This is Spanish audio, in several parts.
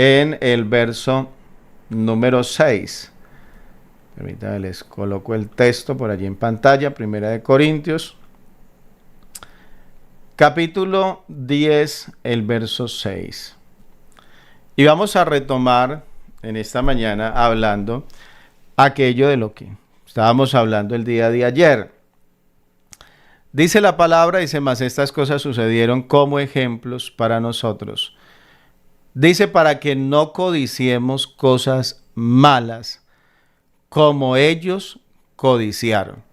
en el verso número 6. Permítanme, les coloco el texto por allí en pantalla. Primera de Corintios, capítulo 10, el verso 6. Y vamos a retomar en esta mañana hablando aquello de lo que estábamos hablando el día de ayer. Dice la palabra, dice, mas estas cosas sucedieron como ejemplos para nosotros. Dice, para que no codiciemos cosas malas, como ellos codiciaron.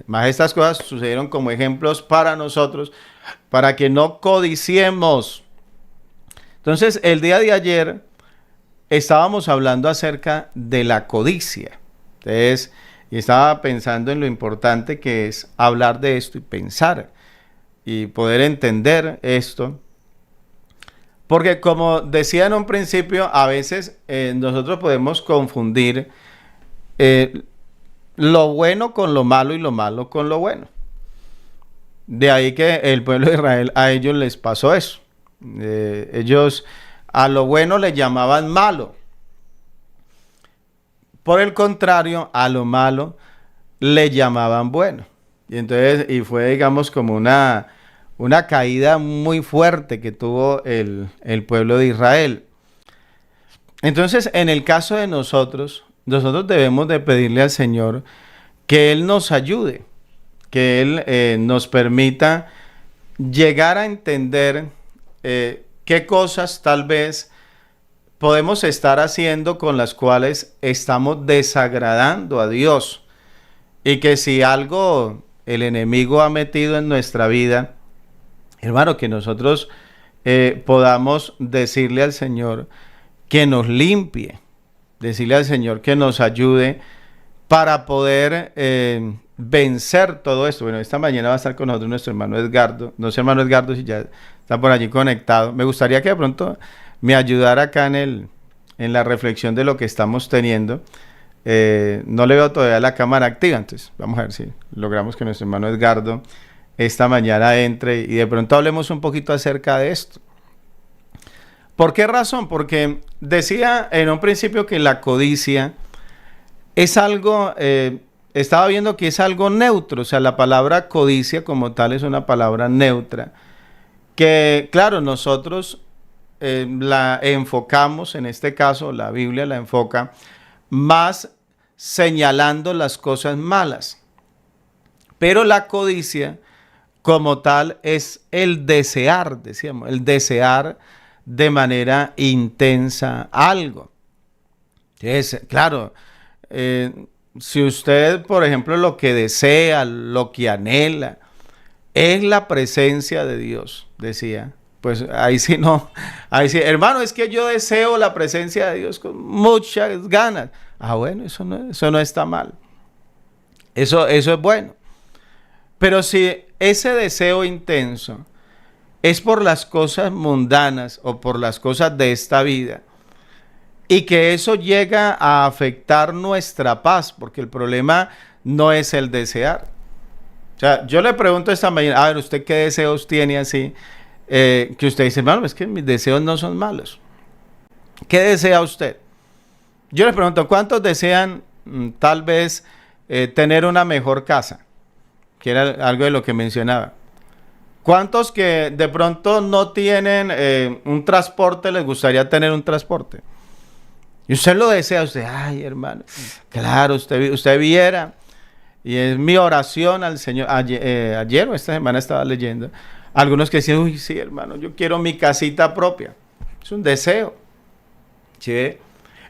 Mas estas cosas sucedieron como ejemplos para nosotros, para que no codiciemos. Entonces, el día de ayer estábamos hablando acerca de la codicia. Entonces, y estaba pensando en lo importante que es hablar de esto y pensar y poder entender esto. Porque como decía en un principio, a veces nosotros podemos confundir lo bueno con lo malo y lo malo con lo bueno. De ahí que el pueblo de Israel, a ellos les pasó eso. Ellos a lo bueno le llamaban malo. Por el contrario, a lo malo le llamaban bueno. Y entonces, y fue, digamos, como una caída muy fuerte que tuvo el pueblo de Israel. Entonces, en el caso de nosotros debemos de pedirle al Señor que Él nos ayude, que Él nos permita llegar a entender qué cosas tal vez podemos estar haciendo con las cuales estamos desagradando a Dios. Y que si algo el enemigo ha metido en nuestra vida, hermano, que nosotros podamos decirle al Señor que nos limpie, decirle al Señor que nos ayude para poder vencer todo esto. Bueno, esta mañana va a estar con nosotros nuestro hermano Edgardo. No sé, hermano Edgardo, si ya está por allí conectado. Me gustaría que de pronto me ayudara acá en la reflexión de lo que estamos teniendo. No le veo todavía la cámara activa, entonces vamos a ver si logramos que nuestro hermano Edgardo esta mañana entre y de pronto hablemos un poquito acerca de esto. ¿Por qué razón? Porque decía en un principio que la codicia es algo, estaba viendo que es algo neutro, o sea, la palabra codicia como tal es una palabra neutra, que claro, nosotros la enfocamos, en este caso la Biblia la enfoca más señalando las cosas malas, pero la codicia como tal es el desear, decíamos, el desear de manera intensa algo. Es, claro, si usted, por ejemplo, lo que desea, lo que anhela, es la presencia de Dios, decía, pues ahí sí no, ahí sí, hermano, es que yo deseo la presencia de Dios con muchas ganas. Ah, bueno, eso no está mal. Eso es bueno. Pero si ese deseo intenso es por las cosas mundanas o por las cosas de esta vida, y que eso llega a afectar nuestra paz, porque el problema no es el desear. O sea, yo le pregunto esta mañana, a ver, ¿usted qué deseos tiene así? Que usted dice, hermano, es que mis deseos no son malos. ¿Qué desea usted? Yo le pregunto, ¿cuántos desean tal vez tener una mejor casa? Que era algo de lo que mencionaba. ¿Cuántos que de pronto no tienen un transporte, les gustaría tener un transporte? Y usted lo desea, usted, ay, hermano, claro, usted viera, y es mi oración al Señor. Ayer o esta semana estaba leyendo, algunos que decían, uy, sí, hermano, yo quiero mi casita propia. Es un deseo. ¿Sí?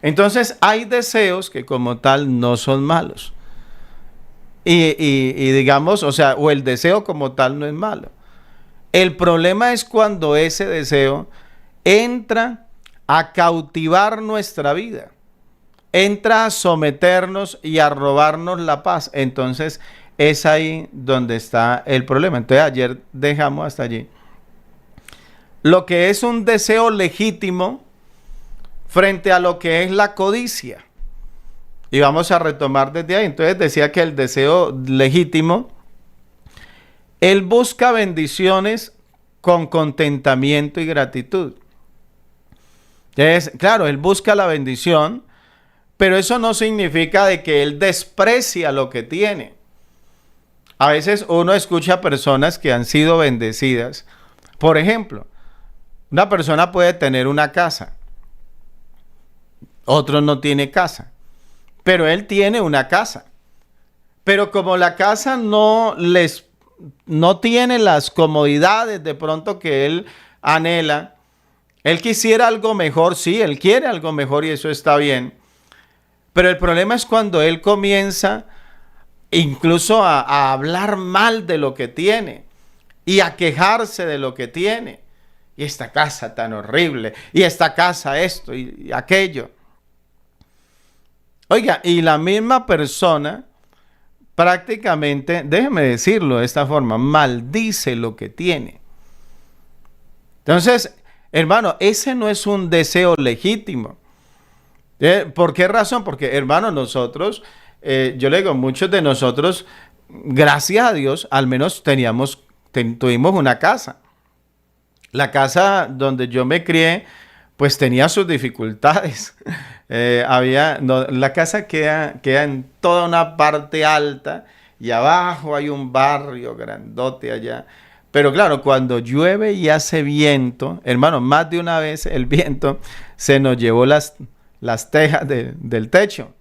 Entonces, hay deseos que como tal no son malos. Y digamos, o sea, o el deseo como tal no es malo. El problema es cuando ese deseo entra a cautivar nuestra vida, entra a someternos y a robarnos la paz. Entonces es ahí donde está el problema. Entonces ayer dejamos hasta allí lo que es un deseo legítimo frente a lo que es la codicia, y vamos a retomar desde ahí. Entonces decía que el deseo legítimo, él busca bendiciones con contentamiento y gratitud. Claro, él busca la bendición, pero eso no significa de que él desprecia lo que tiene. A veces uno escucha personas que han sido bendecidas. Por ejemplo, una persona puede tener una casa, otro no tiene casa, pero él tiene una casa. Pero como la casa no tiene las comodidades de pronto que él anhela, él quisiera algo mejor, sí, él quiere algo mejor y eso está bien. Pero el problema es cuando él comienza incluso a hablar mal de lo que tiene y a quejarse de lo que tiene. Y esta casa tan horrible, y esta casa esto y aquello. Oiga, y la misma persona prácticamente, déjeme decirlo de esta forma, maldice lo que tiene. Entonces, hermano, ese no es un deseo legítimo. ¿Por qué razón? Porque, hermano, nosotros, yo le digo, muchos de nosotros, gracias a Dios, al menos tuvimos una casa. La casa donde yo me crié, pues tenía sus dificultades. La casa queda en toda una parte alta y abajo hay un barrio grandote allá. Pero claro, cuando llueve y hace viento, hermano, más de una vez el viento se nos llevó las tejas del techo.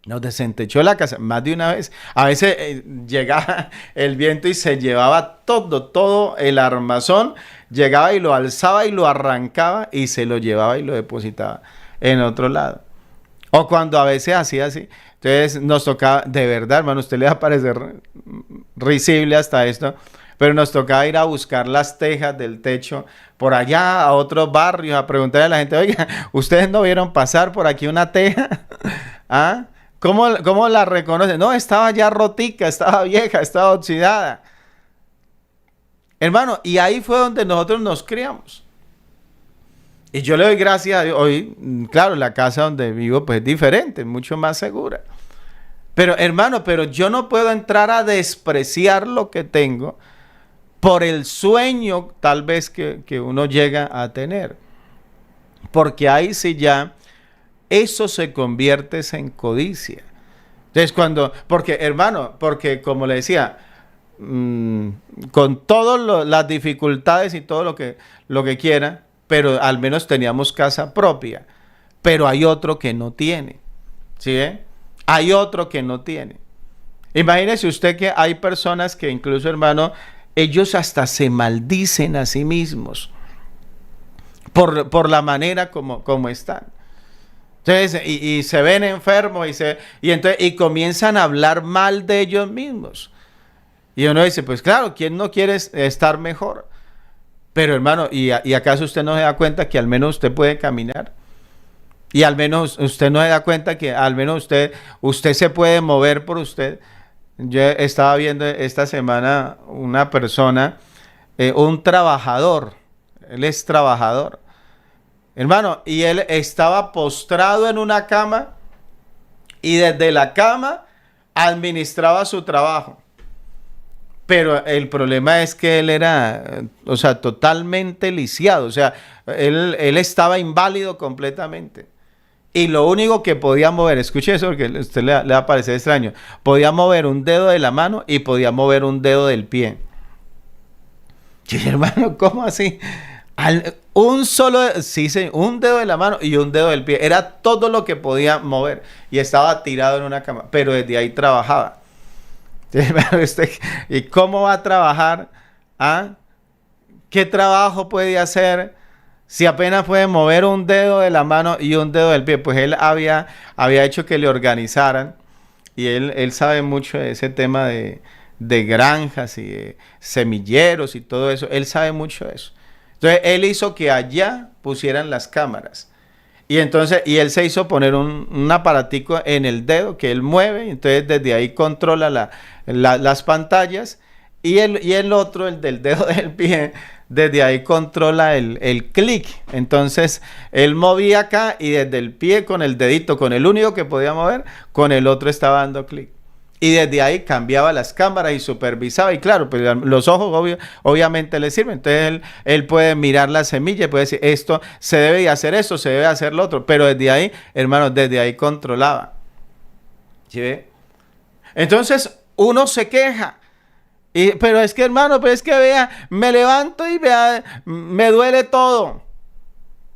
Nos desentechó la casa más de una vez. A veces llegaba el viento y se llevaba todo el armazón. Llegaba y lo alzaba y lo arrancaba y se lo llevaba y lo depositaba en otro lado. O cuando a veces hacía así. Entonces nos tocaba, de verdad, hermano, a usted le va a parecer risible hasta esto, pero nos tocaba ir a buscar las tejas del techo por allá a otros barrios, a preguntarle a la gente, oiga, ¿ustedes no vieron pasar por aquí una teja? ¿Ah? ¿Cómo la reconocen? No, estaba ya rotica, estaba vieja, estaba oxidada. Hermano, y ahí fue donde nosotros nos criamos. Y yo le doy gracias a Dios. Hoy, claro, la casa donde vivo pues es diferente, mucho más segura. Pero hermano, yo no puedo entrar a despreciar lo que tengo por el sueño tal vez que uno llega a tener. Porque ahí sí ya eso se convierte en codicia. Entonces porque como le decía, con todas las dificultades y todo lo que quiera, pero al menos teníamos casa propia. Pero hay otro que no tiene. ¿Sí? Hay otro que no tiene. Imagínese usted que hay personas que incluso, hermano, ellos hasta se maldicen a sí mismos por la manera como están. Entonces, y se ven enfermos y comienzan a hablar mal de ellos mismos. Y uno dice, pues claro, ¿quién no quiere estar mejor? Pero hermano, ¿y acaso usted no se da cuenta que al menos usted puede caminar? Y al menos usted no se da cuenta que al menos usted se puede mover por usted. Yo estaba viendo esta semana una persona, un trabajador, él es trabajador. Hermano, y él estaba postrado en una cama y desde la cama administraba su trabajo. Pero el problema es que él era, o sea, totalmente lisiado. O sea, él estaba inválido completamente. Y lo único que podía mover, escuche eso porque a usted le va a parecer extraño, podía mover un dedo de la mano y podía mover un dedo del pie. Y hermano, ¿cómo así? Un dedo de la mano y un dedo del pie. Era todo lo que podía mover. Y estaba tirado en una cama, pero desde ahí trabajaba. ¿Y cómo va a trabajar? ¿Ah? ¿Qué trabajo puede hacer si apenas puede mover un dedo de la mano y un dedo del pie? Pues él había hecho que le organizaran y él sabe mucho de ese tema de granjas y de semilleros y todo eso. Él sabe mucho de eso. Entonces él hizo que allá pusieran las cámaras. Y él se hizo poner un aparatico en el dedo que él mueve, entonces desde ahí controla las pantallas y el otro, el del dedo del pie, desde ahí controla el clic. Entonces él movía acá y desde el pie con el dedito, con el único que podía mover, con el otro estaba dando clic. Y desde ahí cambiaba las cámaras y supervisaba. Y claro, pues los ojos obviamente le sirven. Entonces él puede mirar la semilla y puede decir, esto se debe de hacer esto, se debe hacer lo otro. Pero desde ahí, hermanos, desde ahí controlaba. ¿Sí ve? Entonces uno se queja. Pero es que, hermano, pero es que vea, me levanto y vea, me duele todo.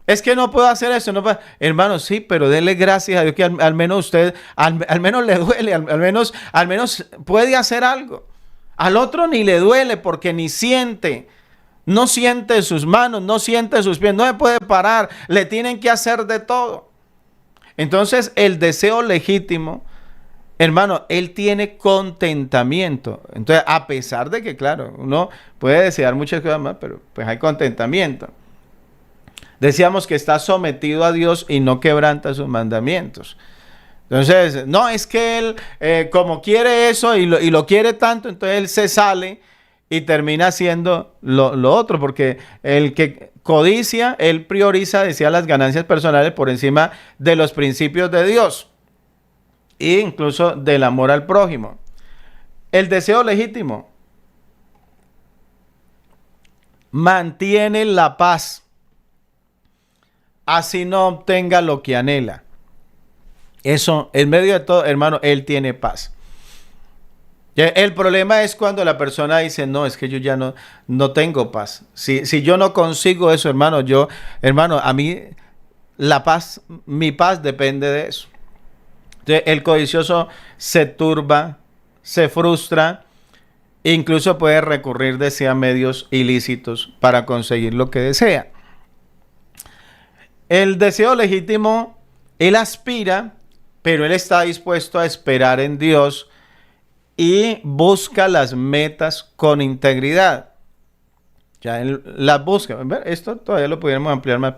Es que no puedo hacer eso, no puedo. Hermano, sí, pero denle gracias a Dios que al menos usted, al menos le duele, al menos puede hacer algo. Al otro ni le duele porque ni siente, no siente sus manos, no siente sus pies, no se puede parar, le tienen que hacer de todo. Entonces, el deseo legítimo, hermano, él tiene contentamiento. Entonces, a pesar de que, claro, uno puede desear muchas cosas más, pero pues hay contentamiento. Decíamos que está sometido a Dios y no quebranta sus mandamientos. Entonces, no, es que él, como quiere eso y lo quiere tanto, entonces él se sale y termina haciendo lo otro, porque el que codicia, él prioriza, decía, las ganancias personales por encima de los principios de Dios e incluso del amor al prójimo. El deseo legítimo mantiene la paz, así no obtenga lo que anhela. Eso, en medio de todo, hermano, él tiene paz. El problema es cuando la persona dice, no, es que yo ya no tengo paz. Si yo no consigo eso, hermano, a mí la paz, mi paz depende de eso. Entonces, el codicioso se turba, se frustra, incluso puede recurrir, decía, medios ilícitos para conseguir lo que desea. El deseo legítimo, él aspira, pero él está dispuesto a esperar en Dios y busca las metas con integridad. Ya él las busca. Esto todavía lo pudiéramos ampliar más,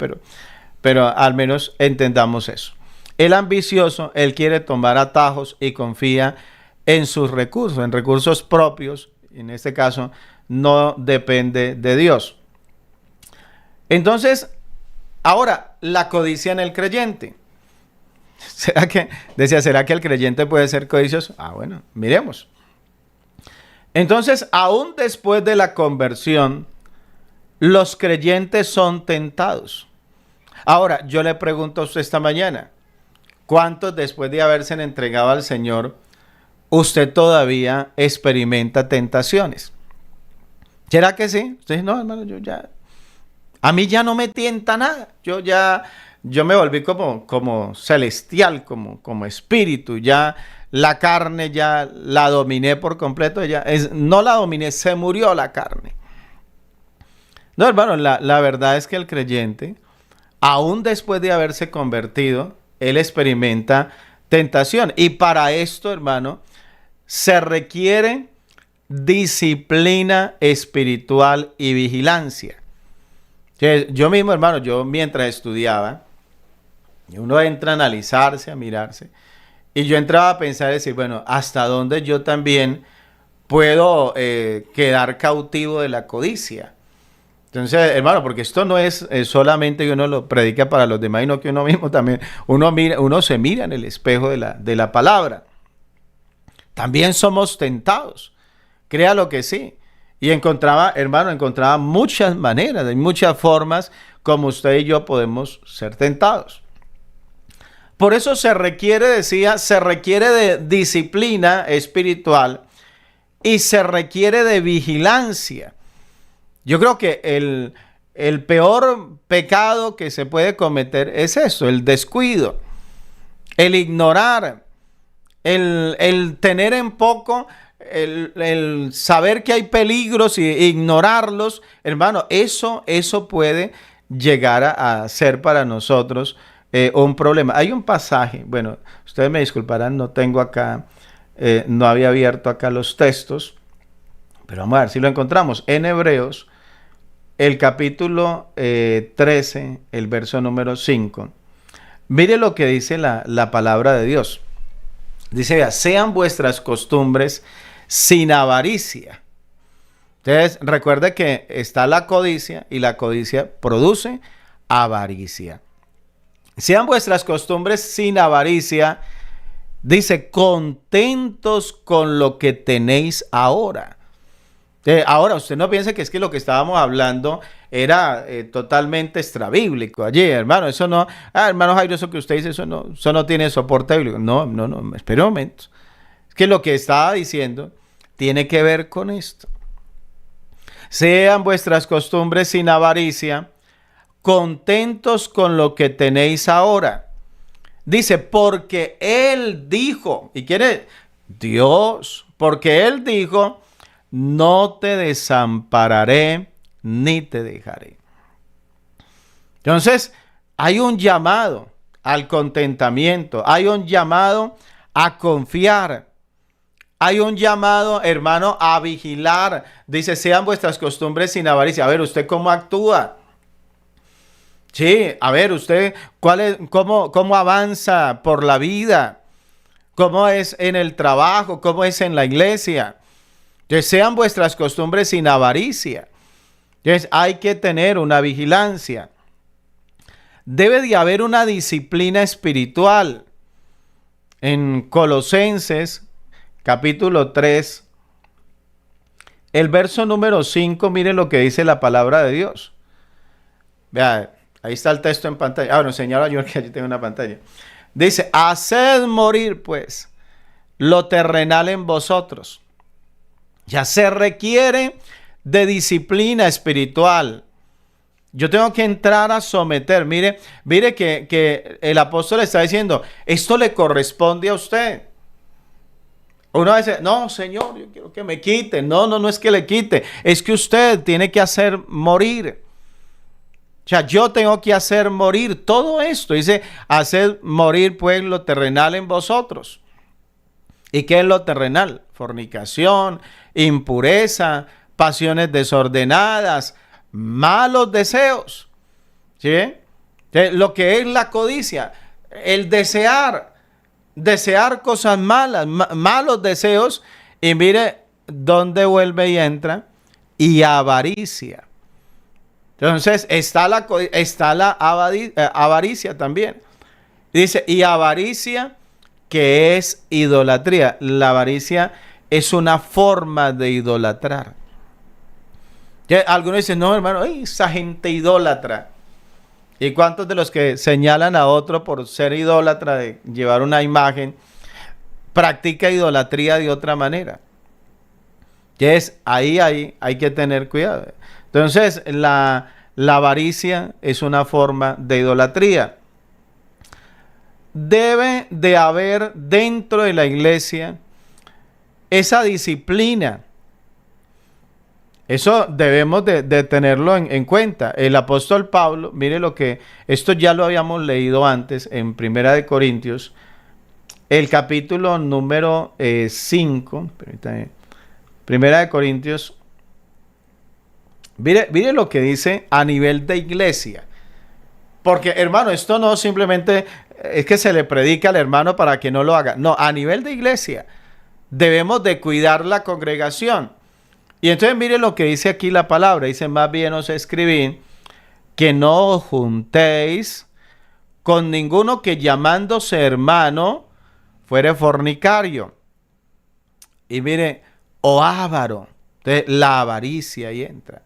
pero al menos entendamos eso. El ambicioso, él quiere tomar atajos y confía en sus recursos, en recursos propios. En este caso, no depende de Dios. Entonces, ahora, la codicia en el creyente. ¿Será que el creyente puede ser codicioso? Bueno, miremos. Entonces, aún después de la conversión, los creyentes son tentados. Ahora, yo le pregunto a usted esta mañana, ¿cuántos después de haberse entregado al Señor, usted todavía experimenta tentaciones? ¿Será que sí? Usted dice, no, hermano, a mí ya no me tienta nada. Yo me volví como celestial, como espíritu. Ya la carne ya la dominé por completo. No la dominé, se murió la carne. No, hermano, la verdad es que el creyente, aún después de haberse convertido, él experimenta tentación. Y para esto, hermano, se requiere disciplina espiritual y vigilancia. Yo mismo, hermano, mientras estudiaba, uno entra a analizarse, a mirarse, y yo entraba a pensar y decir, bueno, ¿hasta dónde yo también puedo quedar cautivo de la codicia? Entonces, hermano, porque esto no es solamente que uno lo predica para los demás, sino que uno mismo también, uno se mira en el espejo de la palabra. También somos tentados, créalo que sí. Y encontraba muchas maneras, muchas formas como usted y yo podemos ser tentados. Por eso se requiere de disciplina espiritual y se requiere de vigilancia. Yo creo que el peor pecado que se puede cometer es eso, el descuido, el ignorar, el tener en poco, el saber que hay peligros y ignorarlos. Hermano, eso puede llegar a ser para nosotros un problema. Hay un pasaje, bueno, ustedes me disculparán, no tengo acá, no había abierto acá los textos, pero vamos a ver si lo encontramos. En Hebreos, el capítulo 13, el verso número 5. Mire lo que dice la palabra de Dios. Dice, vea, sean vuestras costumbres sin avaricia. Entonces, recuerde que está la codicia y la codicia produce avaricia. Sean vuestras costumbres sin avaricia, Dice, contentos con lo que tenéis ahora. Ahora, usted no piense que es que lo que estábamos hablando era totalmente extrabíblico allí, hermano. Eso no, hermano Jairo, eso que usted dice, eso no tiene soporte bíblico. No, espera un momento. Es que lo que estaba diciendo tiene que ver con esto. Sean vuestras costumbres sin avaricia, contentos con lo que tenéis ahora. Dice, porque Él dijo, ¿y quién es? Dios, porque Él dijo, no te desampararé ni te dejaré. Entonces, hay un llamado al contentamiento, hay un llamado a confiar, hay un llamado, hermano, a vigilar. Dice, sean vuestras costumbres sin avaricia. A ver, ¿usted cómo actúa? Sí, a ver, usted, cómo avanza por la vida? ¿Cómo es en el trabajo? ¿Cómo es en la iglesia? Que sean vuestras costumbres sin avaricia. Entonces, hay que tener una vigilancia. Debe de haber una disciplina espiritual. En Colosenses, capítulo 3, el verso número 5, mire lo que dice la palabra de Dios. Vea, ahí está el texto en pantalla. Bueno, señora, yo que allí tengo una pantalla. Dice, haced morir, pues, lo terrenal en vosotros. Ya se requiere de disciplina espiritual. Yo tengo que entrar a someter. Mire que el apóstol está diciendo, esto le corresponde a usted. Uno dice, no, Señor, yo quiero que me quite. No es que le quite. Es que usted tiene que hacer morir. O sea, yo tengo que hacer morir todo esto. Dice, hacer morir pues lo terrenal en vosotros. ¿Y qué es lo terrenal? Fornicación, impureza, pasiones desordenadas, malos deseos. ¿Sí? Lo que es la codicia, el desear cosas malas, malos deseos. Y mire dónde vuelve y entra. Y avaricia. Entonces está la avaricia también. Dice, y avaricia, que es idolatría. La avaricia es una forma de idolatrar. Ya, algunos dicen, no, hermano, esa gente idólatra. ¿Y cuántos de los que señalan a otro por ser idólatra, de llevar una imagen, practica idolatría de otra manera? Que es ahí hay que tener cuidado. Entonces, la avaricia es una forma de idolatría. Debe de haber dentro de la iglesia esa disciplina. Eso debemos de tenerlo en cuenta. El apóstol Pablo, mire esto ya lo habíamos leído antes en Primera de Corintios, el capítulo número 5, Primera de Corintios. Mire lo que dice a nivel de iglesia. Porque, hermano, esto no simplemente es que se le predica al hermano para que no lo haga. No, a nivel de iglesia debemos de cuidar la congregación. Y entonces mire lo que dice aquí la palabra. Dice, más bien os escribí que no os juntéis con ninguno que llamándose hermano fuere fornicario. Y mire, o avaro. Entonces, la avaricia ahí entra.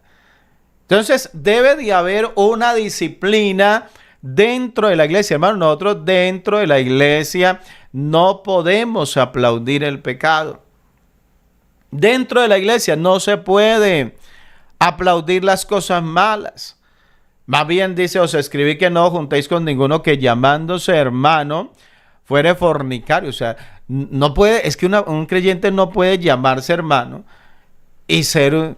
Entonces debe de haber una disciplina dentro de la iglesia. Hermano, nosotros dentro de la iglesia no podemos aplaudir el pecado. Dentro de la iglesia no se puede aplaudir las cosas malas. Más bien dice, os escribí que no os juntéis con ninguno que llamándose hermano fuere fornicario. O sea, no puede, es que un creyente no puede llamarse hermano y ser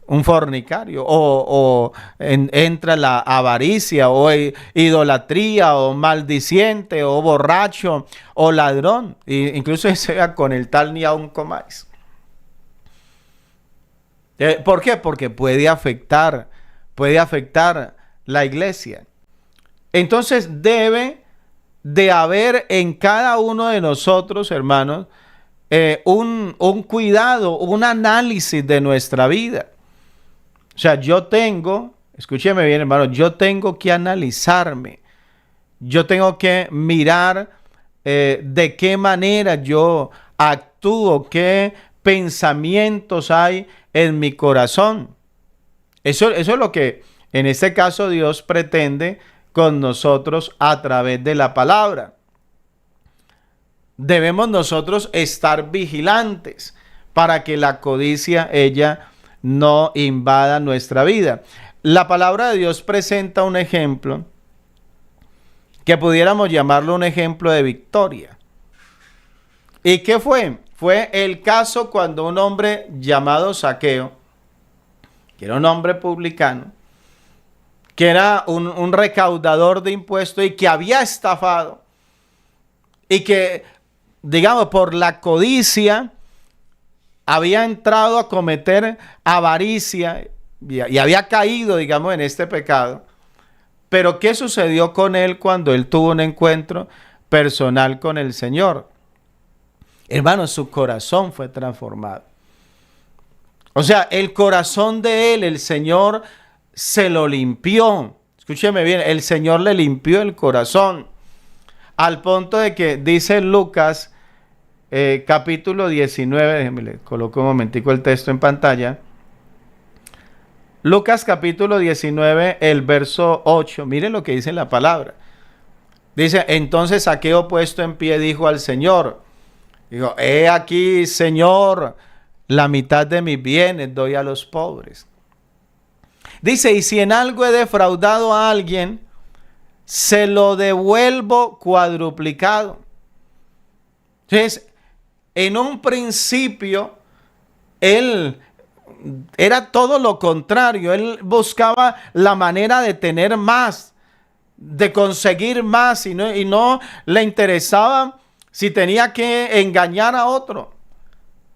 un fornicario. Entra la avaricia, o idolatría, o maldiciente, o borracho, o ladrón. Incluso sea con el tal ni aun comáis. ¿Por qué? Porque puede afectar la iglesia. Entonces debe de haber en cada uno de nosotros, hermanos, un cuidado, un análisis de nuestra vida. O sea, escúcheme bien, hermano, yo tengo que analizarme. Yo tengo que mirar de qué manera yo actúo, qué pensamientos hay en mi corazón. Eso es lo que en este caso Dios pretende con nosotros a través de la palabra. Debemos nosotros estar vigilantes para que la codicia, ella, no invada nuestra vida. La palabra de Dios presenta un ejemplo que pudiéramos llamarlo un ejemplo de victoria. ¿Y qué fue? Fue el caso cuando un hombre llamado Zaqueo, que era un hombre publicano, que era un recaudador de impuestos y que había estafado, y que, digamos, por la codicia había entrado a cometer avaricia y había caído, digamos, en este pecado. Pero ¿qué sucedió con él cuando él tuvo un encuentro personal con el Señor? Hermano, su corazón fue transformado. O sea, el corazón de él, el Señor se lo limpió. Escúcheme bien, el Señor le limpió el corazón. Al punto de que dice Lucas, capítulo 19, déjenme le coloco un momentico el texto en pantalla. Lucas capítulo 19, el verso 8. Miren lo que dice la palabra. Dice, entonces Zaqueo puesto en pie dijo al Señor, dijo, he aquí, Señor, la mitad de mis bienes doy a los pobres. Dice, y si en algo he defraudado a alguien, se lo devuelvo cuadruplicado. Entonces, en un principio, él era todo lo contrario. Él buscaba la manera de tener más, de conseguir más, y no le interesaba si tenía que engañar a otro.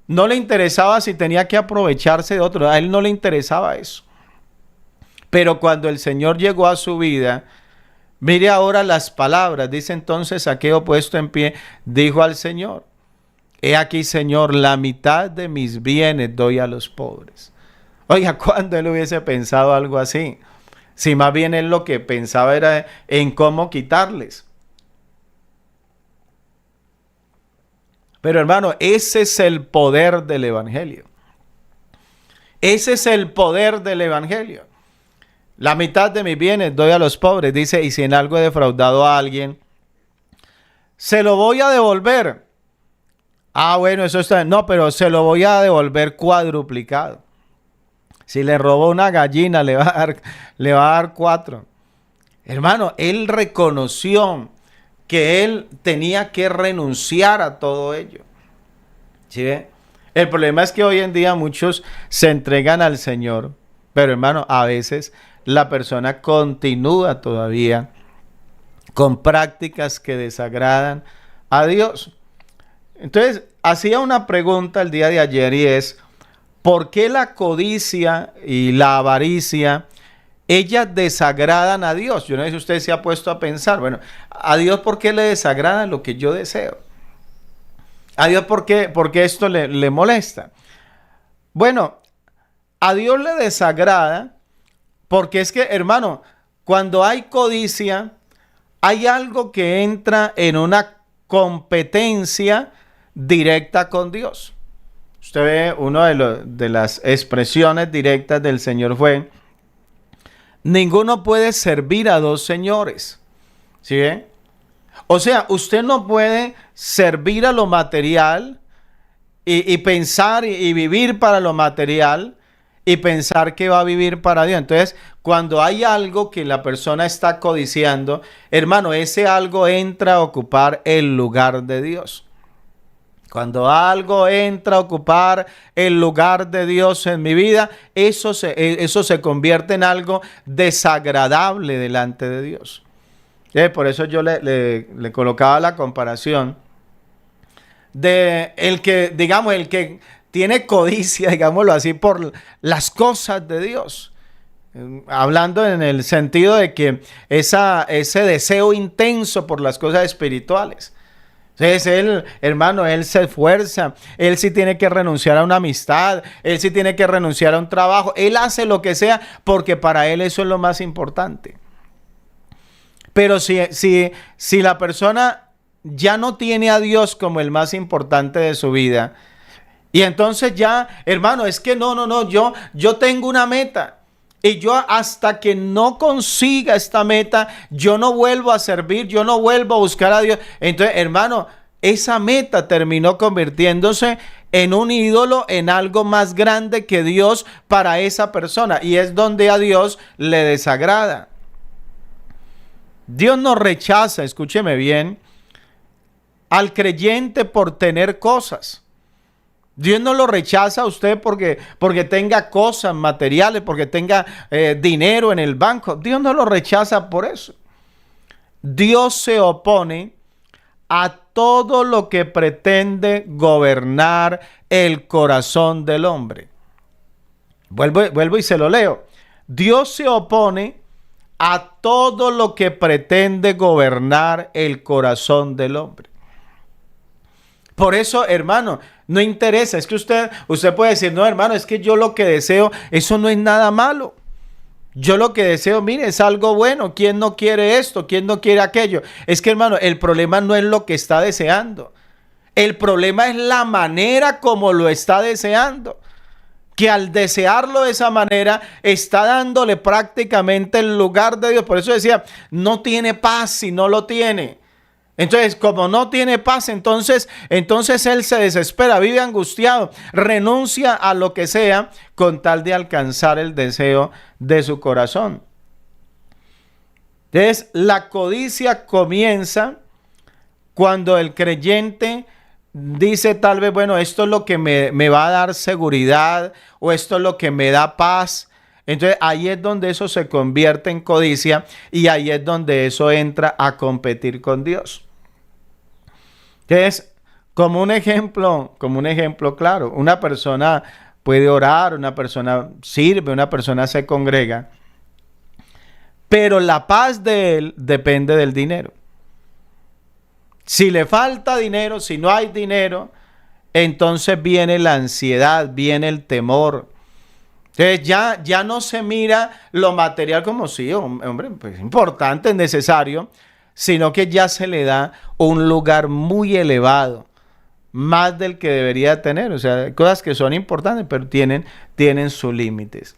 No le interesaba si tenía que aprovecharse de otro. A él no le interesaba eso. Pero cuando el Señor llegó a su vida, mire ahora las palabras. Dice entonces Zaqueo puesto en pie, dijo al Señor, he aquí, Señor, la mitad de mis bienes doy a los pobres. Oiga, ¿cuándo él hubiese pensado algo así? Si más bien él lo que pensaba era en cómo quitarles. Pero hermano, ese es el poder del Evangelio. Ese es el poder del Evangelio. La mitad de mis bienes doy a los pobres, dice, y si en algo he defraudado a alguien, se lo voy a devolver. Ah, bueno, eso está. No, pero se lo voy a devolver cuadruplicado. Si le robó una gallina, le va a dar 4. Hermano, él reconoció que él tenía que renunciar a todo ello. ¿Sí ve? El problema es que hoy en día muchos se entregan al Señor, pero hermano, a veces la persona continúa todavía con prácticas que desagradan a Dios. Entonces, hacía una pregunta el día de ayer y es, ¿por qué la codicia y la avaricia, ellas desagradan a Dios? Yo no sé si usted se ha puesto a pensar, bueno, ¿a Dios por qué le desagrada lo que yo deseo? ¿A Dios por qué esto le molesta? Bueno, a Dios le desagrada porque es que, hermano, cuando hay codicia, hay algo que entra en una competencia directa con Dios. Usted ve, una de las expresiones directas del Señor fue, ninguno puede servir a dos señores. ¿Sí ve? O sea, usted no puede servir a lo material y pensar y vivir para lo material y pensar que va a vivir para Dios. Entonces, cuando hay algo que la persona está codiciando, hermano, ese algo entra a ocupar el lugar de Dios. Cuando algo entra a ocupar el lugar de Dios en mi vida, eso se convierte en algo desagradable delante de Dios. Por eso yo le colocaba la comparación de el que, digamos, el que tiene codicia, digámoslo así, por las cosas de Dios. Hablando en el sentido de que ese deseo intenso por las cosas espirituales. Entonces él, hermano, él se esfuerza, él sí tiene que renunciar a una amistad, él sí tiene que renunciar a un trabajo, él hace lo que sea porque para él eso es lo más importante. Pero si la persona ya no tiene a Dios como el más importante de su vida. Y entonces ya, hermano, es que no, yo tengo una meta. Y yo hasta que no consiga esta meta, yo no vuelvo a servir, yo no vuelvo a buscar a Dios. Entonces, hermano, esa meta terminó convirtiéndose en un ídolo, en algo más grande que Dios para esa persona. Y es donde a Dios le desagrada. Dios no rechaza, escúcheme bien, al creyente por tener cosas. Dios no lo rechaza a usted porque tenga cosas materiales, porque tenga dinero en el banco. Dios no lo rechaza por eso. Dios se opone a todo lo que pretende gobernar el corazón del hombre. Vuelvo y se lo leo. Dios se opone a todo lo que pretende gobernar el corazón del hombre. Por eso, hermano, no interesa. Es que usted puede decir, no, hermano, es que yo lo que deseo, eso no es nada malo. Yo lo que deseo, mire, es algo bueno. ¿Quién no quiere esto? ¿Quién no quiere aquello? Es que, hermano, el problema no es lo que está deseando. El problema es la manera como lo está deseando. Que al desearlo de esa manera, está dándole prácticamente el lugar de Dios. Por eso decía, no tiene paz si no lo tiene. Entonces, como no tiene paz, entonces él se desespera, vive angustiado, renuncia a lo que sea con tal de alcanzar el deseo de su corazón. Entonces, la codicia comienza cuando el creyente dice tal vez, bueno, esto es lo que me va a dar seguridad o esto es lo que me da paz. Entonces ahí es donde eso se convierte en codicia y ahí es donde eso entra a competir con Dios. Entonces, como un ejemplo claro, una persona puede orar, una persona sirve, una persona se congrega, pero la paz de él depende del dinero. Si le falta dinero, si no hay dinero, entonces viene la ansiedad, viene el temor. Entonces ya no se mira lo material como sí, hombre, pues importante, es necesario, sino que ya se le da un lugar muy elevado, más del que debería tener. O sea, cosas que son importantes, pero tienen sus límites.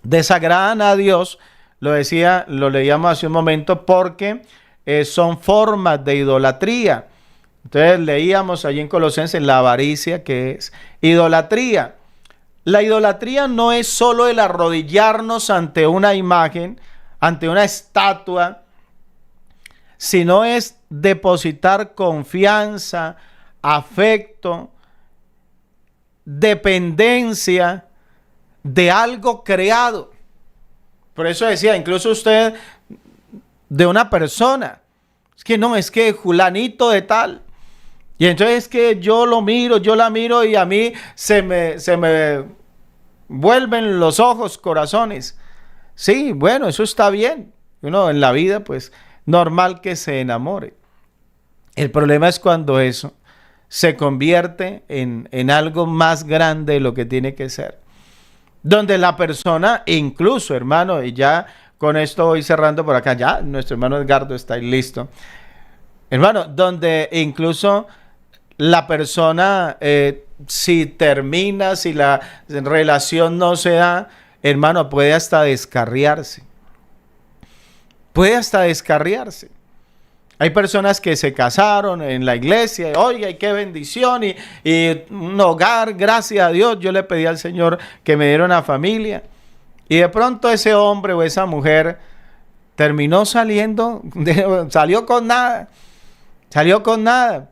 Desagradan a Dios, lo leíamos hace un momento, porque son formas de idolatría. Entonces leíamos allí en Colosenses la avaricia, que es idolatría. La idolatría no es solo el arrodillarnos ante una imagen, ante una estatua, sino es depositar confianza, afecto, dependencia de algo creado. Por eso decía, incluso usted de una persona, es que Julanito de tal, y entonces es que yo la miro y a mí se me vuelven los ojos corazones. Sí, bueno, eso está bien. Uno en la vida, pues, normal que se enamore. El problema es cuando eso se convierte en algo más grande de lo que tiene que ser. Donde la persona, incluso, hermano, y ya con esto voy cerrando por acá, ya nuestro hermano Edgardo está ahí listo. Hermano, donde incluso la persona, si termina, si la relación no se da, hermano, puede hasta descarriarse. Puede hasta descarriarse. Hay personas que se casaron en la iglesia, oiga, y qué bendición, y un hogar, gracias a Dios, yo le pedí al Señor que me diera una familia. Y de pronto ese hombre o esa mujer terminó salió con nada. Salió con nada.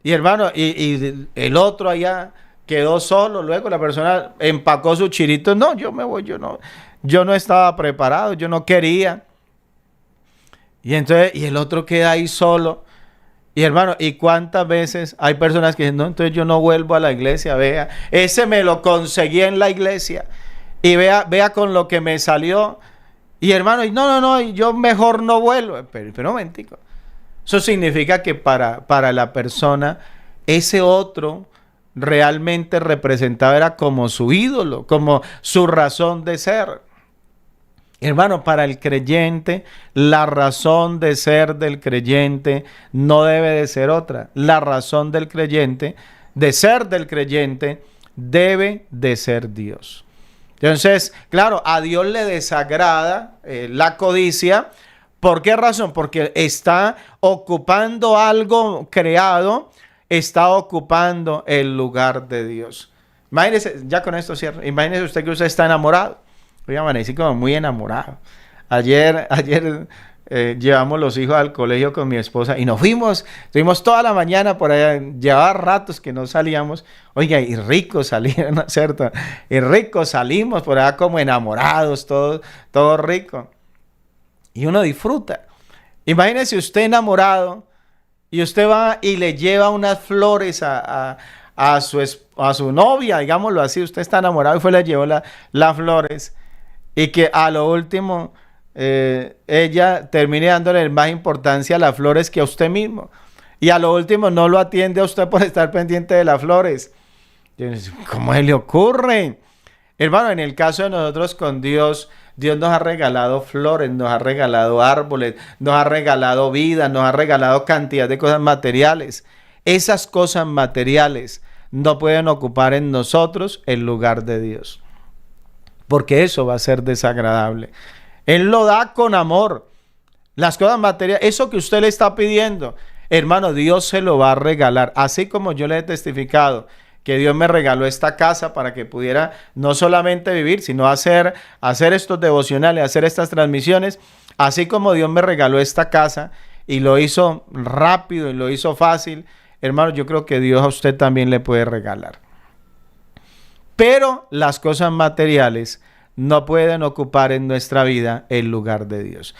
Y hermano, y el otro allá quedó solo. Luego la persona empacó su chirito. No, yo me voy, yo no estaba preparado, yo no quería. Y entonces, y el otro queda ahí solo. Y hermano, ¿y cuántas veces hay personas que dicen, no, entonces yo no vuelvo a la iglesia, vea, ese me lo conseguí en la iglesia. Y vea con lo que me salió. Y hermano, y no, yo mejor no vuelvo. Pero un momentico. Eso significa que para la persona, ese otro realmente representaba, era como su ídolo, como su razón de ser. Hermano, para el creyente, la razón de ser del creyente no debe de ser otra. La razón del creyente, de ser del creyente, debe de ser Dios. Entonces, claro, a Dios le desagrada la codicia. ¿Por qué razón? Porque está ocupando algo creado, está ocupando el lugar de Dios. Imagínese, ya con esto cierro, imagínese usted que usted está enamorado. Hoy amanecí como muy enamorado. Ayer llevamos los hijos al colegio con mi esposa y nos fuimos, estuvimos toda la mañana por allá, llevaba ratos que no salíamos. Oiga, y rico salir, ¿no es cierto? Y rico salimos por allá como enamorados, todo rico. Y uno disfruta. Imagínese usted enamorado y usted va y le lleva unas flores a su novia, digámoslo así. Usted está enamorado y fue le llevó las flores. Y que a lo último ella termine dándole más importancia a las flores que a usted mismo. Y a lo último no lo atiende a usted por estar pendiente de las flores. ¿Cómo se le ocurre? Hermano, en el caso de nosotros con Dios, Dios nos ha regalado flores, nos ha regalado árboles, nos ha regalado vida, nos ha regalado cantidad de cosas materiales. Esas cosas materiales no pueden ocupar en nosotros el lugar de Dios, porque eso va a ser desagradable. Él lo da con amor. Las cosas materiales, eso que usted le está pidiendo, hermano, Dios se lo va a regalar. Así como yo le he testificado que Dios me regaló esta casa para que pudiera no solamente vivir, sino hacer estos devocionales, hacer estas transmisiones. Así como Dios me regaló esta casa y lo hizo rápido y lo hizo fácil, hermano, yo creo que Dios a usted también le puede regalar. Pero las cosas materiales no pueden ocupar en nuestra vida el lugar de Dios.